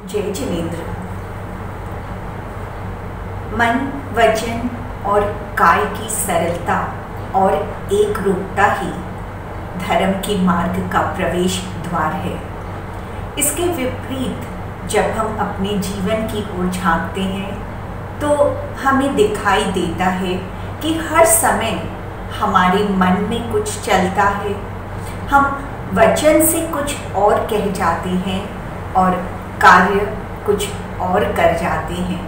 जय जिनेंद्र। मन, वचन और काय की सरलता और एक रूपता ही धर्म के मार्ग का प्रवेश द्वार है। इसके विपरीत जब हम अपने जीवन की ओर झांकते हैं तो हमें दिखाई देता है कि हर समय हमारे मन में कुछ चलता है, हम वचन से कुछ और कह जाते हैं और कार्य कुछ और कर जाते हैं।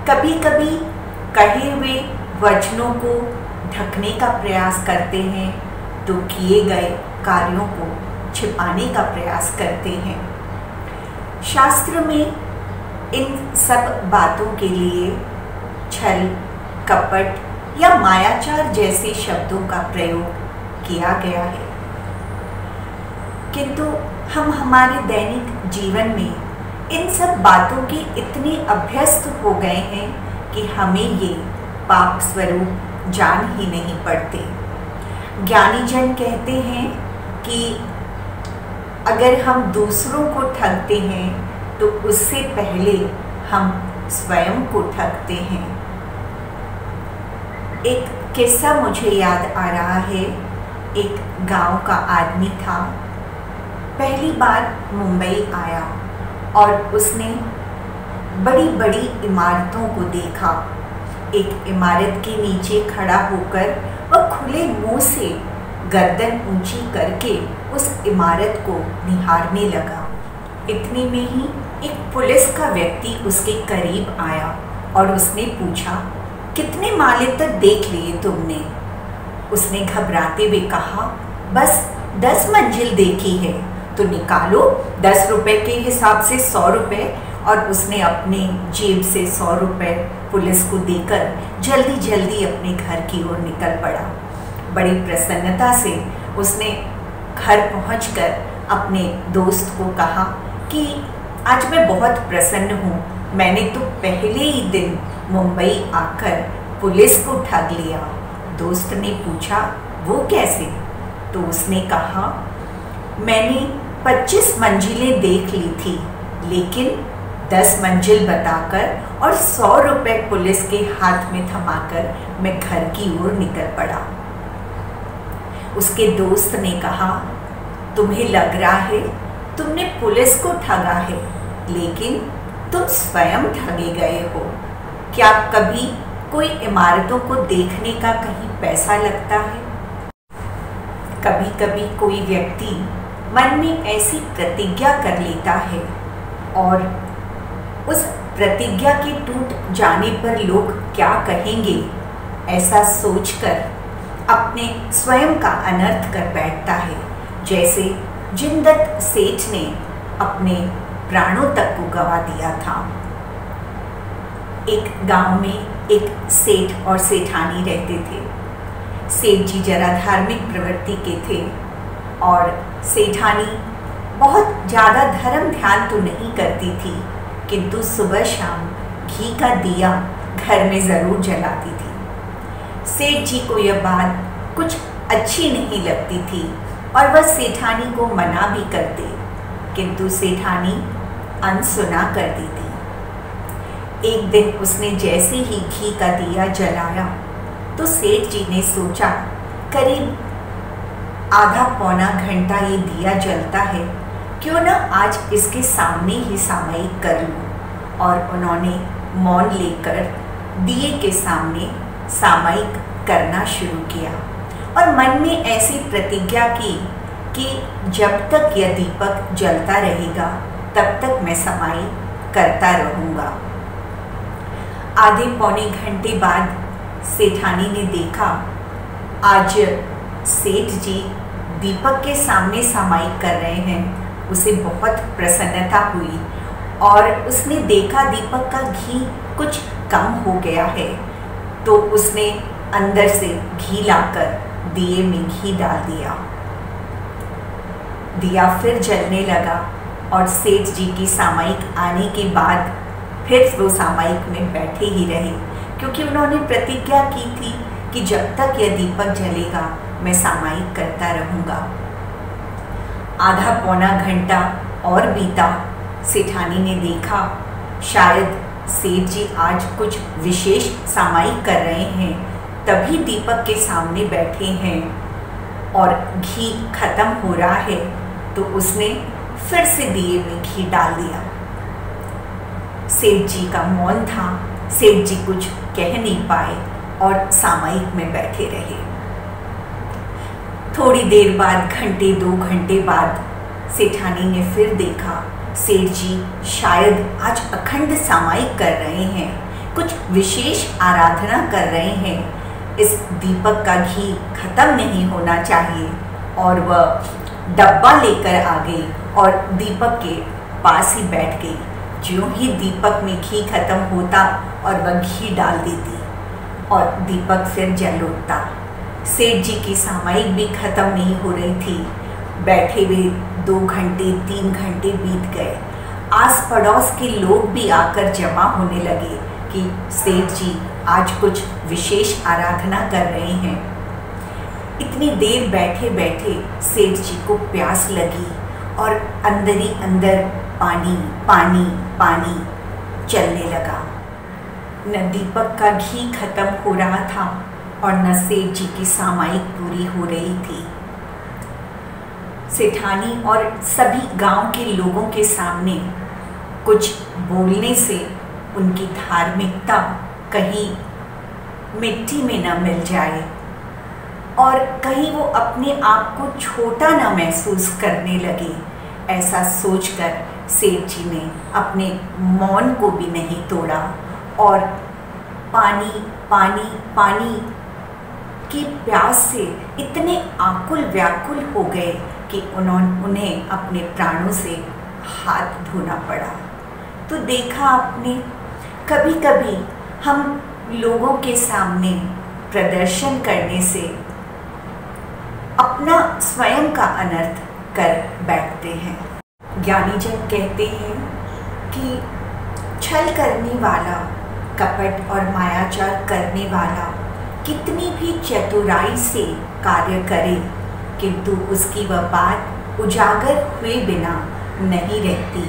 कभी कभी कहे हुए वचनों को ढकने का प्रयास करते हैं तो किए गए कार्यों को छिपाने का प्रयास करते हैं। शास्त्र में इन सब बातों के लिए छल, कपट या मायाचार जैसे शब्दों का प्रयोग किया गया है, किंतु हम हमारे दैनिक जीवन में इन सब बातों के इतने अभ्यस्त हो गए हैं कि हमें ये पाप स्वरूप जान ही नहीं पड़ते। ज्ञानी जन कहते हैं कि अगर हम दूसरों को ठगते हैं तो उससे पहले हम स्वयं को ठगते हैं। एक किस्सा मुझे याद आ रहा है। एक गांव का आदमी था, पहली बार मुंबई आया और उसने बड़ी बड़ी इमारतों को देखा। एक इमारत के नीचे खड़ा होकर वह खुले मुंह से गर्दन ऊंची करके उस इमारत को निहारने लगा। इतने में ही एक पुलिस का व्यक्ति उसके करीब आया और उसने पूछा, कितने माले तक देख लिए तुमने? उसने घबराते हुए कहा, बस 10 मंजिल देखी है। तो निकालो 10 रुपए के हिसाब से 100 रुपए। और उसने अपने जेब से 100 रुपए पुलिस को देकर जल्दी जल्दी अपने घर की ओर निकल पड़ा। बड़ी प्रसन्नता से उसने घर पहुंचकर अपने दोस्त को कहा कि आज मैं बहुत प्रसन्न हूँ, मैंने तो पहले ही दिन मुंबई आकर पुलिस को ठग लिया। दोस्त ने पूछा, वो कैसे? तो उसने कहा, मैंने 25 मंजिलें देख ली थी, लेकिन 10 मंजिल बताकर और 100 रुपए पुलिस के हाथ में थमाकर मैं घर की ओर निकल पड़ा। उसके दोस्त ने कहा, तुम्हें लग रहा है तुमने पुलिस को ठगा है, लेकिन तुम स्वयं ठगे गए हो। क्या कभी कोई इमारतों को देखने का कहीं पैसा लगता है? कभी कभी कोई व्यक्ति मन में ऐसी प्रतिज्ञा कर लेता है और उस प्रतिज्ञा के टूट जाने पर लोग क्या कहेंगे ऐसा सोचकर अपने स्वयं का अनर्थ कर बैठता है। जैसे जिनदत्त सेठ ने अपने प्राणों तक को गंवा दिया था। एक गांव में एक सेठ और सेठानी रहते थे। सेठ जी जरा धार्मिक प्रवृत्ति के थे और सेठानी बहुत ज़्यादा धर्म ध्यान तो नहीं करती थी, किंतु सुबह शाम घी का दिया घर में ज़रूर जलाती थी। सेठ जी को यह बात कुछ अच्छी नहीं लगती थी और वह सेठानी को मना भी करते, किंतु सेठानी अनसुना कर देती। एक दिन उसने जैसे ही घी का दिया जलाया तो सेठ जी ने सोचा, करीब आधा पौना घंटा ये दिया जलता है, क्यों ना आज इसके सामने ही सामयिक कर लूं। और उन्होंने मौन लेकर दिए के सामने सामयिक करना शुरू किया और मन में ऐसी प्रतिज्ञा की कि जब तक यह दीपक जलता रहेगा तब तक मैं सामयिक करता रहूँगा। आधे पौने घंटे बाद सेठानी ने देखा, आज सेठ जी दीपक के सामने सामयिक कर रहे हैं। उसे बहुत प्रसन्नता हुई और उसने देखा दीपक का घी कुछ कम हो गया है, तो उसने अंदर से घी लाकर दिए में घी डाल दिया। दिया फिर जलने लगा और सेठ जी की सामयिक आने के बाद फिर वो सामयिक में बैठे ही रहे, क्योंकि उन्होंने प्रतिज्ञा की थी कि जब तक यह दीपक जलेगा मैं सामयिक करता रहूँगा। आधा पौना घंटा और बीता सेठानी ने देखा शायद सेठ जी आज कुछ विशेष सामायिक कर रहे हैं, तभी दीपक के सामने बैठे हैं और घी खत्म हो रहा है, तो उसने फिर से दिए में घी डाल दिया। सेठ जी का मौन था, सेठ जी कुछ कह नहीं पाए और सामायिक में बैठे रहे। थोड़ी देर बाद, घंटे 2 घंटे बाद सेठानी ने फिर देखा सेठ जी शायद आज अखंड सामायिक कर रहे हैं, कुछ विशेष आराधना कर रहे हैं। इस दीपक का घी खत्म नहीं होना चाहिए। और वह डब्बा लेकर आ गई और दीपक के पास ही बैठ गई। ज्यों ही दीपक में घी खत्म होता और वह घी डाल देती और दीपक फिर जल उठता। सेठ जी की सामायिक भी खत्म नहीं हो रही थी। बैठे हुए 2 घंटे 3 घंटे बीत गए। आस पड़ोस के लोग भी आकर जमा होने लगे कि सेठ जी आज कुछ विशेष आराधना कर रहे हैं। इतनी देर बैठे बैठे सेठ जी को प्यास लगी और अंदर ही अंदर पानी पानी पानी चलने लगा। न दीपक का घी खत्म हो रहा था और न सेठ जी की सामायिक पूरी हो रही थी। सेठानी और सभी गांव के लोगों के सामने कुछ बोलने से उनकी धार्मिकता कहीं मिट्टी में न मिल जाए और कहीं वो अपने आप को छोटा न महसूस करने लगे, ऐसा सोचकर सेठ जी ने अपने मौन को भी नहीं तोड़ा और पानी पानी पानी की प्यास से इतने आकुल व्याकुल हो गए कि उन्हें अपने प्राणों से हाथ धोना पड़ा। तो देखा आपने, कभी कभी हम लोगों के सामने प्रदर्शन करने से अपना स्वयं का अनर्थ कर बैठते हैं। ज्ञानी जन कहते हैं कि छल करने वाला, कपट और मायाचार करने वाला कितनी भी चतुराई से कार्य करे, किंतु उसकी वह बात उजागर हुए बिना नहीं रहती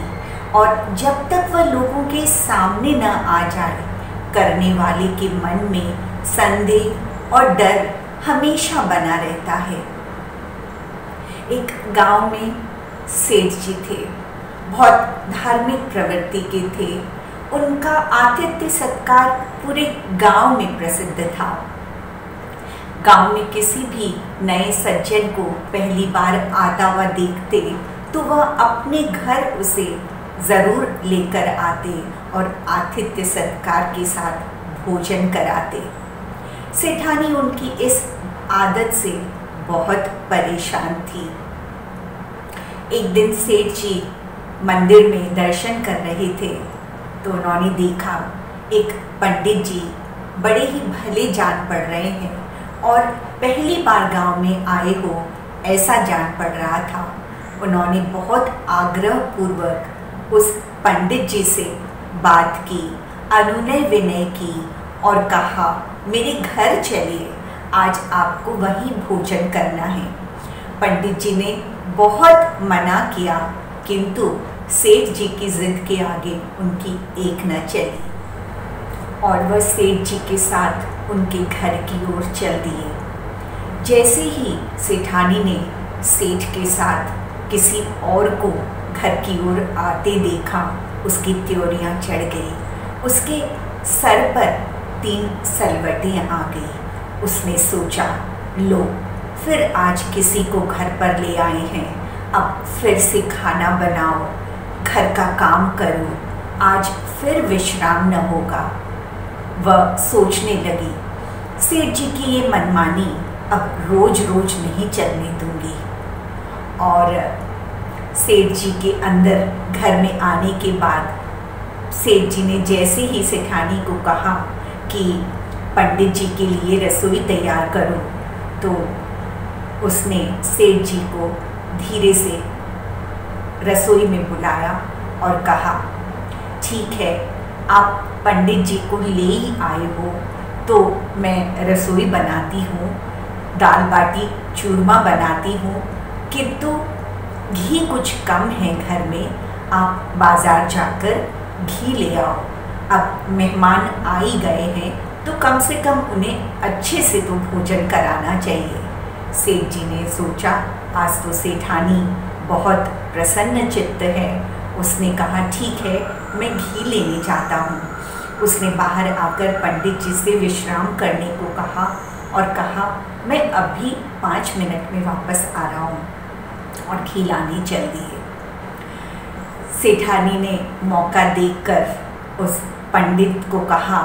और जब तक वह लोगों के सामने न आ जाए, करने वाले के मन में संदेह और डर हमेशा बना रहता है। एक गांव में सेठ जी थे, बहुत धार्मिक प्रवृत्ति के थे। उनका आतिथ्य सत्कार पूरे गांव में प्रसिद्ध था। गांव में किसी भी नए सज्जन को पहली बार आता हुआ देखते तो वह अपने घर उसे ज़रूर लेकर आते और आतिथ्य सत्कार के साथ भोजन कराते। सेठानी उनकी इस आदत से बहुत परेशान थी। एक दिन सेठ जी मंदिर में दर्शन कर रहे थे तो उन्होंने देखा एक पंडित जी बड़े ही भले जान पड़ रहे हैं और पहली बार गांव में आए हो ऐसा जान पड़ रहा था। उन्होंने बहुत आग्रह पूर्वक उस पंडित जी से बात की, अनुनय विनय की और कहा मेरे घर चलिए, आज आपको वहीं भोजन करना है। पंडित जी ने बहुत मना किया किंतु सेठ जी की जिद के आगे उनकी एक न चली और वह सेठ जी के साथ उनके घर की ओर चल दिए। जैसे ही सेठानी ने सेठ के साथ किसी और को घर की ओर आते देखा, उसकी त्योरियां चढ़ गई, उसके सर पर 3 सलवटें आ गई। उसने सोचा, लो फिर आज किसी को घर पर ले आए हैं, अब फिर से खाना बनाओ, घर का काम करो, आज फिर विश्राम न होगा। वह सोचने लगी, सेठ जी की ये मनमानी अब रोज रोज नहीं चलने दूंगी। और सेठ जी के अंदर घर में आने के बाद सेठ जी ने जैसे ही सेठानी को कहा कि पंडित जी के लिए रसोई तैयार करो, तो उसने सेठ जी को धीरे से रसोई में बुलाया और कहा, ठीक है, आप पंडित जी को ले ही आए हो तो मैं रसोई बनाती हूँ, दाल बाटी चूरमा बनाती हूँ, किंतु घी कुछ कम है घर में, आप बाज़ार जाकर घी ले आओ। अब मेहमान आ ही गए हैं तो कम से कम उन्हें अच्छे से तो भोजन कराना चाहिए। सेठ जी ने सोचा आज तो सेठानी बहुत प्रसन्न चित्त है। उसने कहा ठीक है, मैं घी लेने जाता हूँ। उसने बाहर आकर पंडित जी से विश्राम करने को कहा और कहा मैं अभी 5 मिनट में वापस आ रहा हूँ, और घी लाने चल दिए। सेठानी ने मौका देखकर उस पंडित को कहा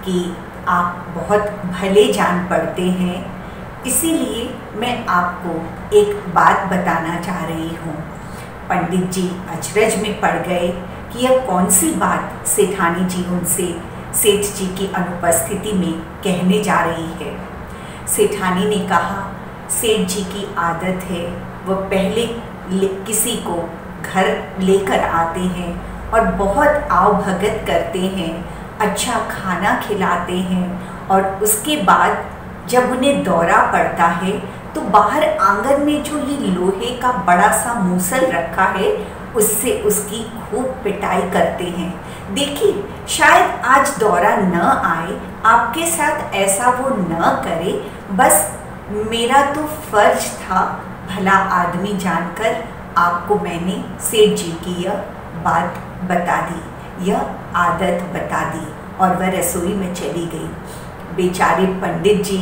कि आप बहुत भले जान पड़ते हैं, इसीलिए मैं आपको एक बात बताना चाह रही हूँ। पंडित जी अचरज में पड़ गए कि यह कौन सी बात सेठानी जी उनसे सेठ जी की अनुपस्थिति में कहने जा रही है। सेठानी ने कहा सेठ जी की आदत है, वह पहले किसी को घर लेकर आते हैं और बहुत आव भगत करते हैं, अच्छा खाना खिलाते हैं, और उसके बाद जब उन्हें दौरा पड़ता है तो बाहर आंगन में जो ये लोहे का बड़ा सा मूसल रखा है उससे उसकी खूब पिटाई करते हैं। देखिए शायद आज दौरा न आए, आपके साथ ऐसा वो न करे, बस मेरा तो फर्ज था, भला आदमी जानकर आपको मैंने सेठ जी की यह बात बता दी, यह आदत बता दी, और वह रसोई में चली गई। बेचारे पंडित जी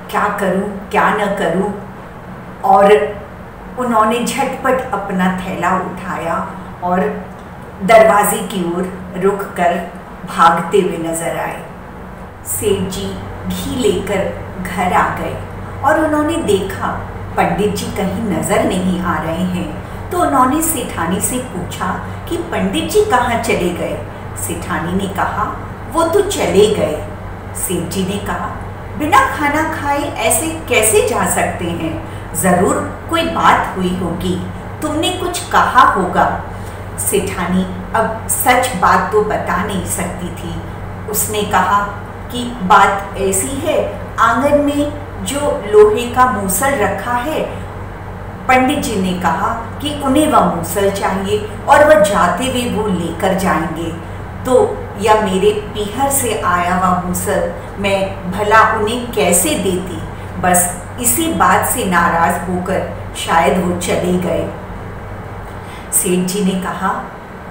क्या करूं क्या न करूं, और उन्होंने झटपट अपना थैला उठाया और दरवाजे की ओर रुक कर भागते हुए नजर आए। सेठ जी घी लेकर घर आ गए और उन्होंने देखा पंडित जी कहीं नजर नहीं आ रहे हैं, तो उन्होंने सेठानी से पूछा कि पंडित जी कहाँ चले गए। सेठानी ने कहा वो तो चले गए। सेठ जी ने कहा बिना खाना खाए ऐसे कैसे जा सकते हैं, जरूर कोई बात हुई होगी, तुमने कुछ कहा होगा। सेठानी अब सच बात तो बता नहीं सकती थी। उसने कहा कि बात ऐसी है, आंगन में जो लोहे का मूसल रखा है, पंडित जी ने कहा कि उन्हें वह मूसल चाहिए और वह जाते हुए वो लेकर जाएंगे, तो या मेरे पीहर से आया हुआ मूसल मैं भला उन्हें कैसे देती। बस इसी बात से नाराज होकर शायद वो चले गए। सेठ जी ने कहा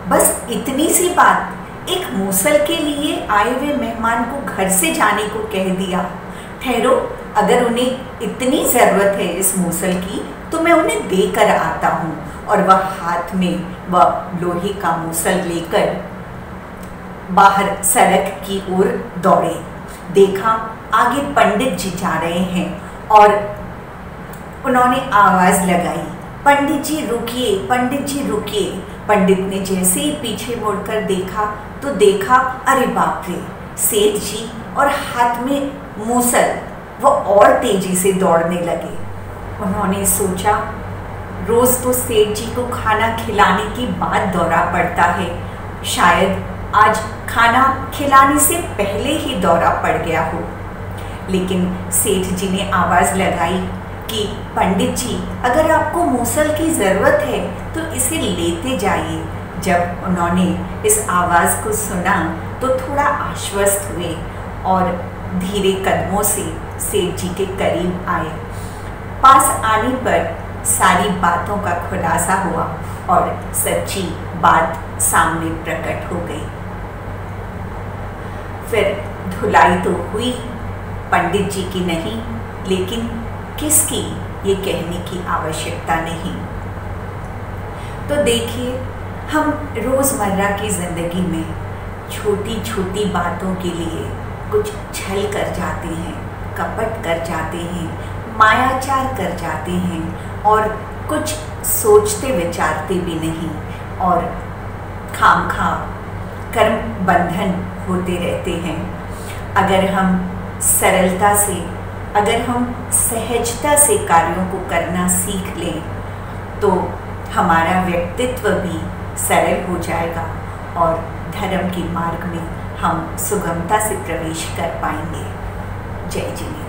बस इतनी सी बात, एक मूसल के लिए आए हुए मेहमान को घर से जाने को कह दिया। ठहरो, अगर उन्हें इतनी ज़रूरत है इस मूसल की तो मैं उन्हें देकर आता हूँ। और वह हाथ में वह लोहे का मूसल लेकर बाहर सड़क की ओर दौड़े। देखा आगे पंडित जी जा रहे हैं और उन्होंने आवाज़ लगाई पंडित जी रुकिए, पंडित जी रुकिए। पंडित ने जैसे ही पीछे मुड़कर देखा तो देखा अरे बाप रे, सेठ जी और हाथ में मूसल। वो और तेजी से दौड़ने लगे। उन्होंने सोचा रोज़ तो सेठ जी को खाना खिलाने के बाद दौरा पड़ता है, शायद आज खाना खिलाने से पहले ही दौरा पड़ गया हो। लेकिन सेठ जी ने आवाज़ लगाई कि पंडित जी अगर आपको मूसल की ज़रूरत है तो इसे लेते जाइए। जब उन्होंने इस आवाज़ को सुना तो थोड़ा आश्वस्त हुए और धीरे कदमों से सेठ जी के करीब आए। पास आने पर सारी बातों का खुलासा हुआ और सच्ची बात सामने प्रकट हो गई। फिर धुलाई तो हुई, पंडित जी की नहीं, लेकिन किसकी ये कहने की आवश्यकता नहीं। तो देखिए, हम रोज़मर्रा की ज़िंदगी में छोटी छोटी बातों के लिए कुछ छल कर जाते हैं, कपट कर जाते हैं, मायाचार कर जाते हैं और कुछ सोचते विचारते भी नहीं और खामखा कर्म बंधन होते रहते हैं। अगर हम सरलता से, अगर हम सहजता से कार्यों को करना सीख लें तो हमारा व्यक्तित्व भी सरल हो जाएगा और धर्म के मार्ग में हम सुगमता से प्रवेश कर पाएंगे। जय जिनेन्द्र।